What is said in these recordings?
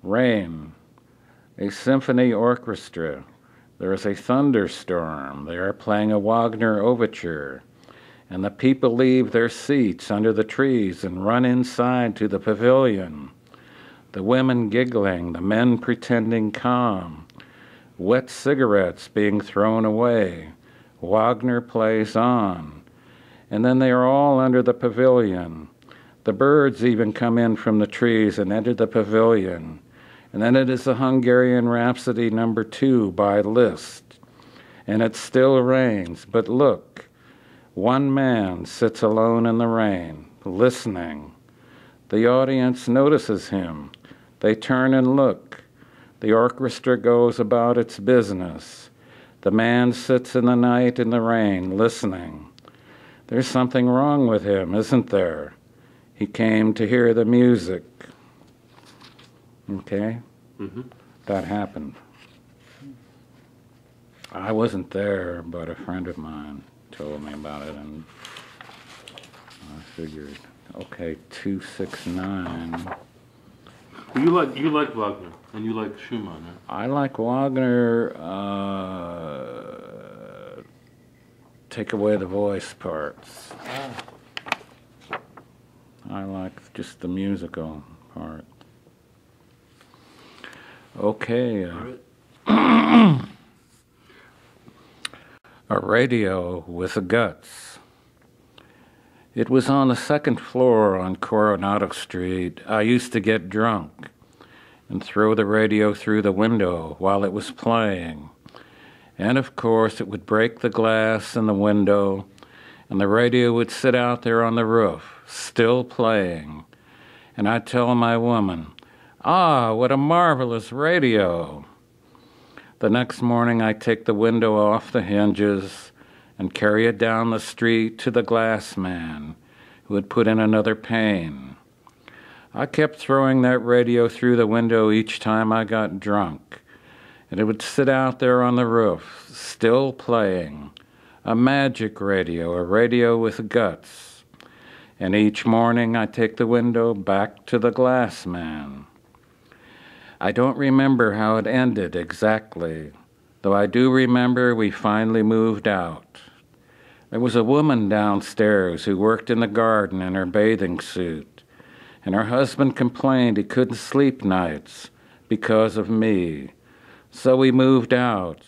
Rain. A symphony orchestra. There is a thunderstorm. They are playing a Wagner overture. And the people leave their seats under the trees and run inside to the pavilion. The women giggling, the men pretending calm. Wet cigarettes being thrown away. Wagner plays on. And then they are all under the pavilion. The birds even come in from the trees and enter the pavilion. And then it is the Hungarian Rhapsody No. 2 by Liszt. And it still rains, but look, one man sits alone in the rain, listening. The audience notices him. They turn and look. The orchestra goes about its business. The man sits in the night in the rain, listening. There's something wrong with him, isn't there? He came to hear the music. Okay? Mm-hmm. That happened. I wasn't there, but a friend of mine told me about it, and I figured, okay, 269. You like Wagner, and you like Schumann, right? I like Wagner, take away the voice parts. I like just the musical part. Okay. A radio with the guts. It was on the second floor on Coronado Street. I used to get drunk and throw the radio through the window while it was playing. And of course, it would break the glass in the window, and the radio would sit out there on the roof, still playing. And I'd tell my woman, "Ah, what a marvelous radio." The next morning, I'd take the window off the hinges and carry it down the street to the glass man, who would put in another pane. I kept throwing that radio through the window each time I got drunk, and it would sit out there on the roof, still playing. A magic radio, a radio with guts. And each morning, I'd take the window back to the glass man. I don't remember how it ended exactly, though I do remember we finally moved out. There was a woman downstairs who worked in the garden in her bathing suit, and her husband complained he couldn't sleep nights because of me. So we moved out,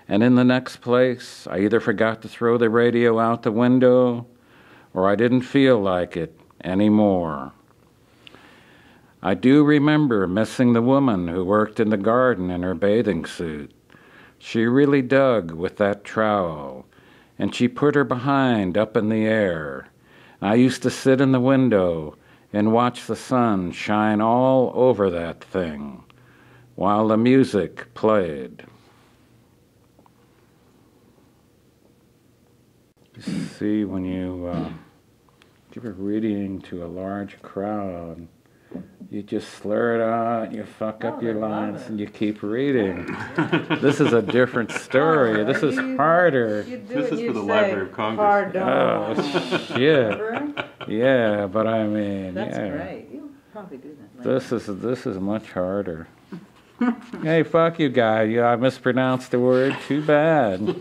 and in the next place, I either forgot to throw the radio out the window, or I didn't feel like it anymore. I do remember missing the woman who worked in the garden in her bathing suit. She really dug with that trowel, and she put her behind up in the air. I used to sit in the window and watch the sun shine all over that thing while the music played. See, when you give a reading to a large crowd, you just slur it out, you fuck up your lines, and you keep reading. This is a different story. This is harder. This is for the Library of Congress. Oh, shit. Yeah, but I mean, That's yeah. great. You'll probably do that later. This is much harder. Hey, fuck you, guy. I mispronounced the word. Too bad.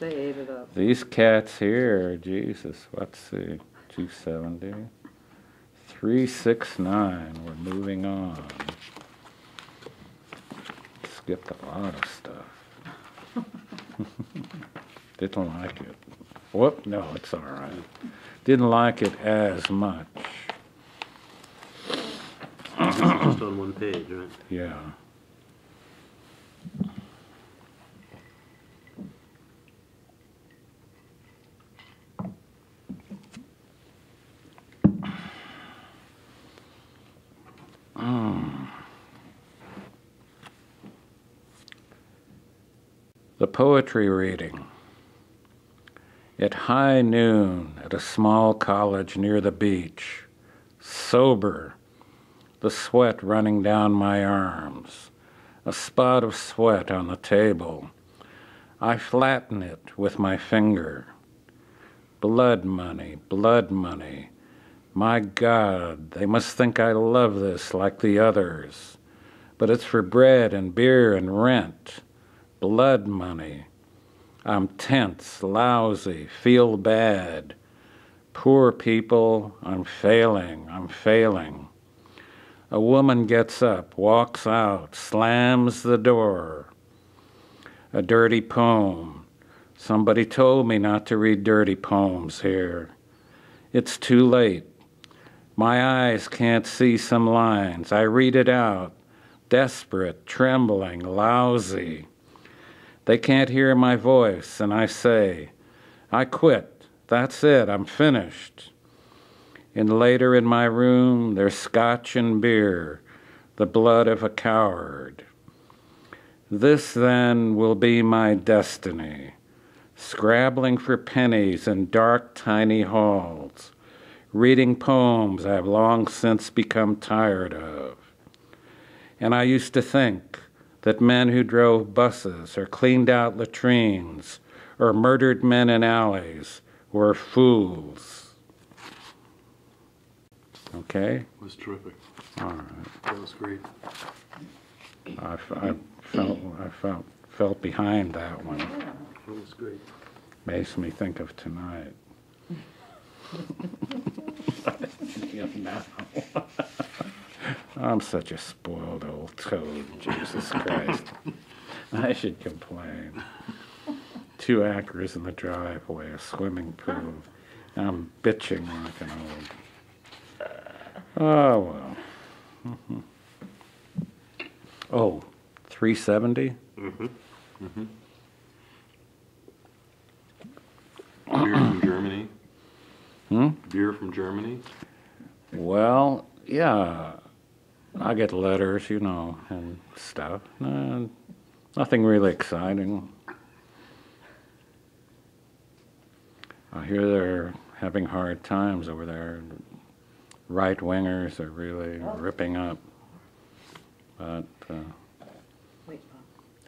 They ate it up. These cats here, Jesus. Let's see. 270. 369. We're moving on. Skipped a lot of stuff. Didn't like it. Whoop, no, it's all right. Didn't like it as much. Just on one page, right? Yeah. The poetry reading. At high noon at a small college near the beach, sober, the sweat running down my arms, a spot of sweat on the table. I flatten it with my finger. Blood money, blood money. My God, they must think I love this like the others. but it's for bread and beer and rent, blood money. I'm tense, lousy, feel bad. Poor people, I'm failing. A woman gets up, walks out, slams the door. A dirty poem. Somebody told me not to read dirty poems here. It's too late. My eyes can't see some lines. I read it out. Desperate, trembling, lousy. They can't hear my voice, and I say, I quit. That's it. I'm finished. And later in my room, there's scotch and beer, the blood of a coward. This, then, will be my destiny, scrabbling for pennies in dark, tiny halls, reading poems I've long since become tired of. And I used to think that men who drove buses or cleaned out latrines or murdered men in alleys were fools. Okay? It was terrific. All right. That was great. I felt behind that one. That was great. Makes me think of tonight. Now. I'm such a spoiled old toad, Jesus Christ. I should complain. 2 acres in the driveway, a swimming pool. I'm bitching like an old. Oh, well. Mm-hmm. Oh, 370? Mm-hmm. Mm-hmm. Beer from Germany? Beer from Germany? Well, yeah. I get letters, and stuff. Nothing really exciting. I hear they're having hard times over there. Right-wingers are really ripping up. But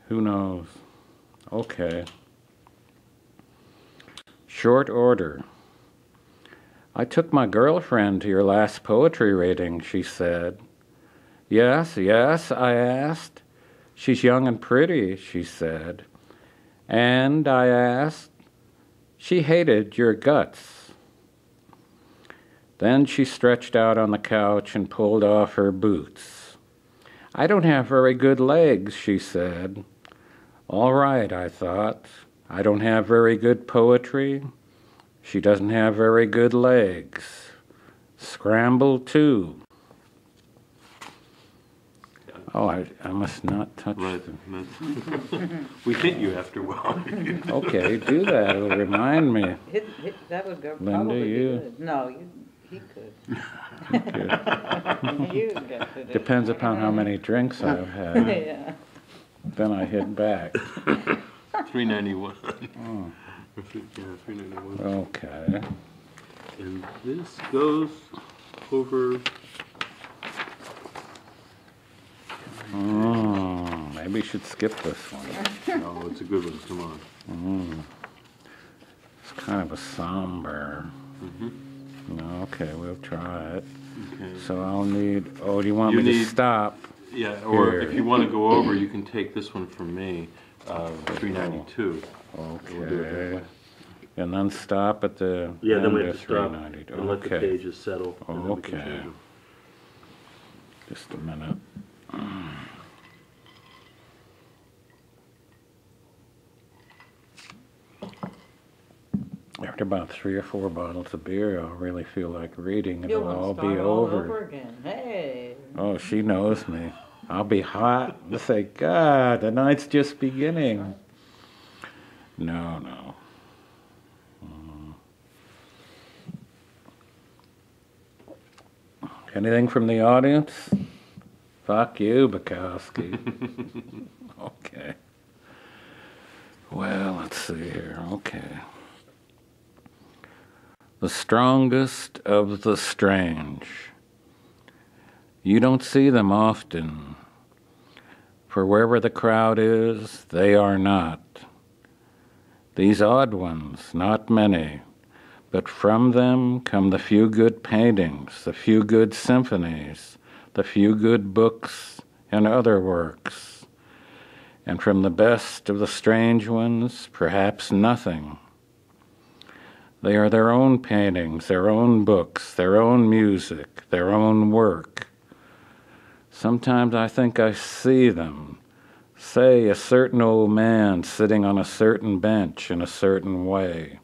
who knows? Okay. Short order. I took my girlfriend to your last poetry reading, she said. Yes, I asked. She's young and pretty, she said. And I asked. She hated your guts. Then she stretched out on the couch and pulled off her boots. I don't have very good legs, she said. All right, I thought. I don't have very good poetry. She doesn't have very good legs. Scramble, too. Oh, I must not touch them. We hit you after a while. Okay, do that. It'll remind me. That would go Linda, probably be you. good. No, he could. Okay. You get to do it. Depends upon how many drinks I've had. Yeah. Then I hit back. 391. Oh, Yeah, 391. okay. And this goes over. Oh, maybe we should skip this one. Oh, it's a good one. Come on. It's kind of a somber. Mm-hmm. No, okay, we'll try it. Okay. So I'll need. Oh, do you want me to stop? Yeah, or Here. if you want to go over, you can take this one from me, 392. We'll do it that Okay. way. And then stop at the Yeah, then we end have of to stop 390. and let the Okay. pages settle. and then we can Okay. change them. Just a minute. After about 3 or 4 bottles of beer, I'll really feel like reading and You'll it'll want all to be start all over. over again. Hey. Oh, she knows me. I'll be hot and say, God, the night's just beginning. No. Anything from the audience? Fuck you, Bukowski. Okay. Well, let's see here. Okay. The strongest of the strange. You don't see them often, for wherever the crowd is, they are not. These odd ones, not many, but from them come the few good paintings, the few good symphonies, the few good books and other works, and from the best of the strange ones, perhaps nothing. They are their own paintings, their own books, their own music, their own work. Sometimes I think I see them, say a certain old man sitting on a certain bench in a certain way,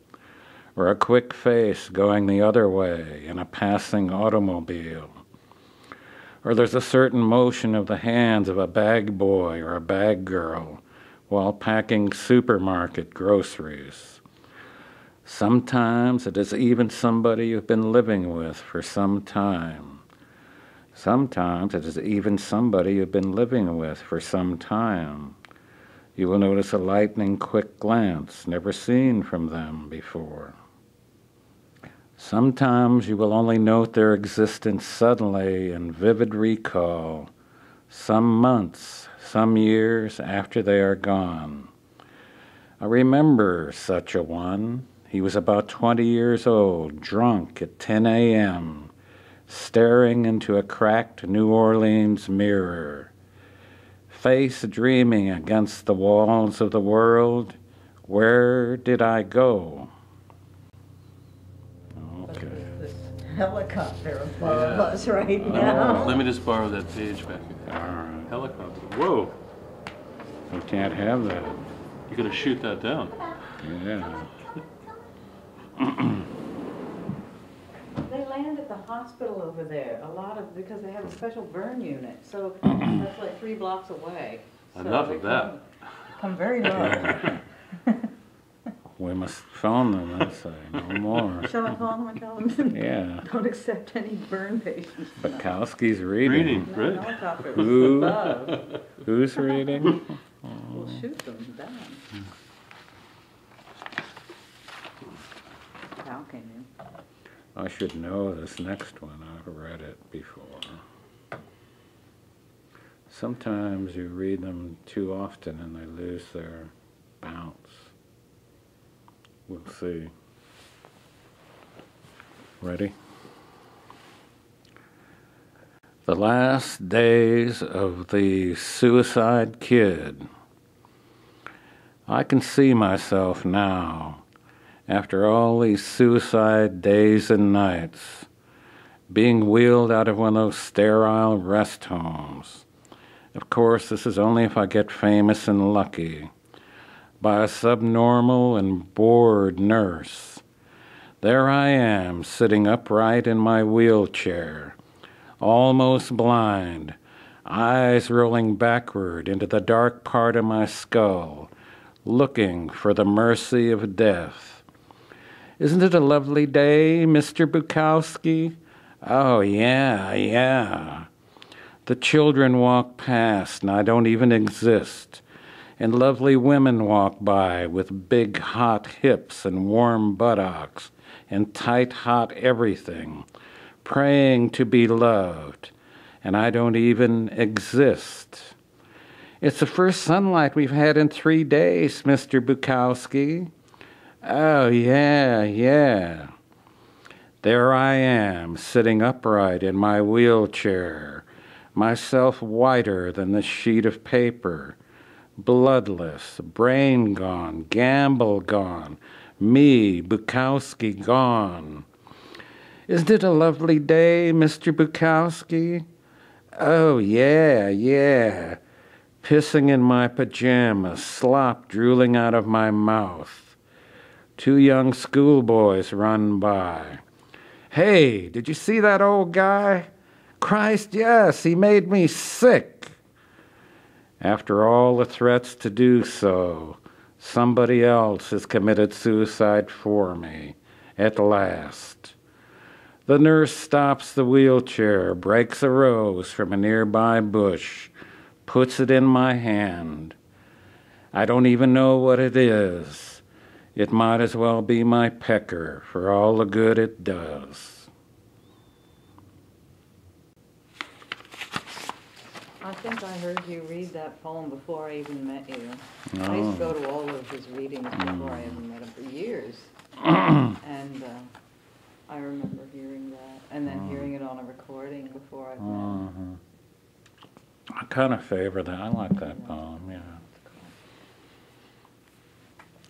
or a quick face going the other way in a passing automobile. Or there's a certain motion of the hands of a bag boy or a bag girl while packing supermarket groceries. Sometimes it is even somebody you've been living with for some time. Sometimes it is even somebody you've been living with for some time. You will notice a lightning quick glance never seen from them before. Sometimes you will only note their existence suddenly in vivid recall, some months, some years after they are gone. I remember such a one. He was about 20 years old, drunk at 10 a.m., staring into a cracked New Orleans mirror, face dreaming against the walls of the world. Where did I go? Okay. This helicopter above us right now. Let me just borrow that page back. All right. Helicopter. Whoa. We can't have that. You're going to shoot that down. Yeah. They land at the hospital over there, because they have a special burn unit, so that's like 3 blocks away. So Enough they of that. Come very low. We must phone them and say no more. Shall I call them and tell them? Yeah. Don't accept any burn patients. Bukowski's reading. Reading, No, right? helicopter Who? was above. Who's reading? We'll shoot them down. Cal came in. I should know this next one. I've read it before. Sometimes you read them too often and they lose their bounce. We'll see. Ready? The last days of the suicide kid. I can see myself now, after all these suicide days and nights, being wheeled out of one of those sterile rest homes. Of course, this is only if I get famous and lucky. By a subnormal and bored nurse. There I am, sitting upright in my wheelchair, almost blind, eyes rolling backward into the dark part of my skull, looking for the mercy of death. Isn't it a lovely day, Mr. Bukowski? Oh, yeah. The children walk past, and I don't even exist. And lovely women walk by with big, hot hips and warm buttocks and tight, hot everything, praying to be loved, and I don't even exist. It's the first sunlight we've had in 3 days, Mr. Bukowski. Oh, yeah. There I am, sitting upright in my wheelchair, myself whiter than the sheet of paper, bloodless, brain gone, gamble gone, me, Bukowski, gone. Isn't it a lovely day, Mr. Bukowski? Oh, yeah. Pissing in my pajamas, slop drooling out of my mouth. 2 young schoolboys run by. Hey, did you see that old guy? Christ, yes, he made me sick. After all the threats to do so, somebody else has committed suicide for me, at last. The nurse stops the wheelchair, breaks a rose from a nearby bush, puts it in my hand. I don't even know what it is. It might as well be my pecker for all the good it does. I think I heard you read that poem before I even met you. I used to go to all of his readings before I ever met him for years. And I remember hearing that, and then hearing it on a recording before I met him. I kind of favor that. I like that poem, yeah.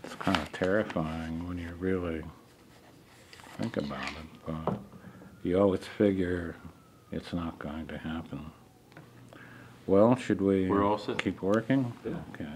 It's kind of terrifying when you really think about it, but you always figure it's not going to happen. Well, should we We're all set. keep working? Yeah. Okay.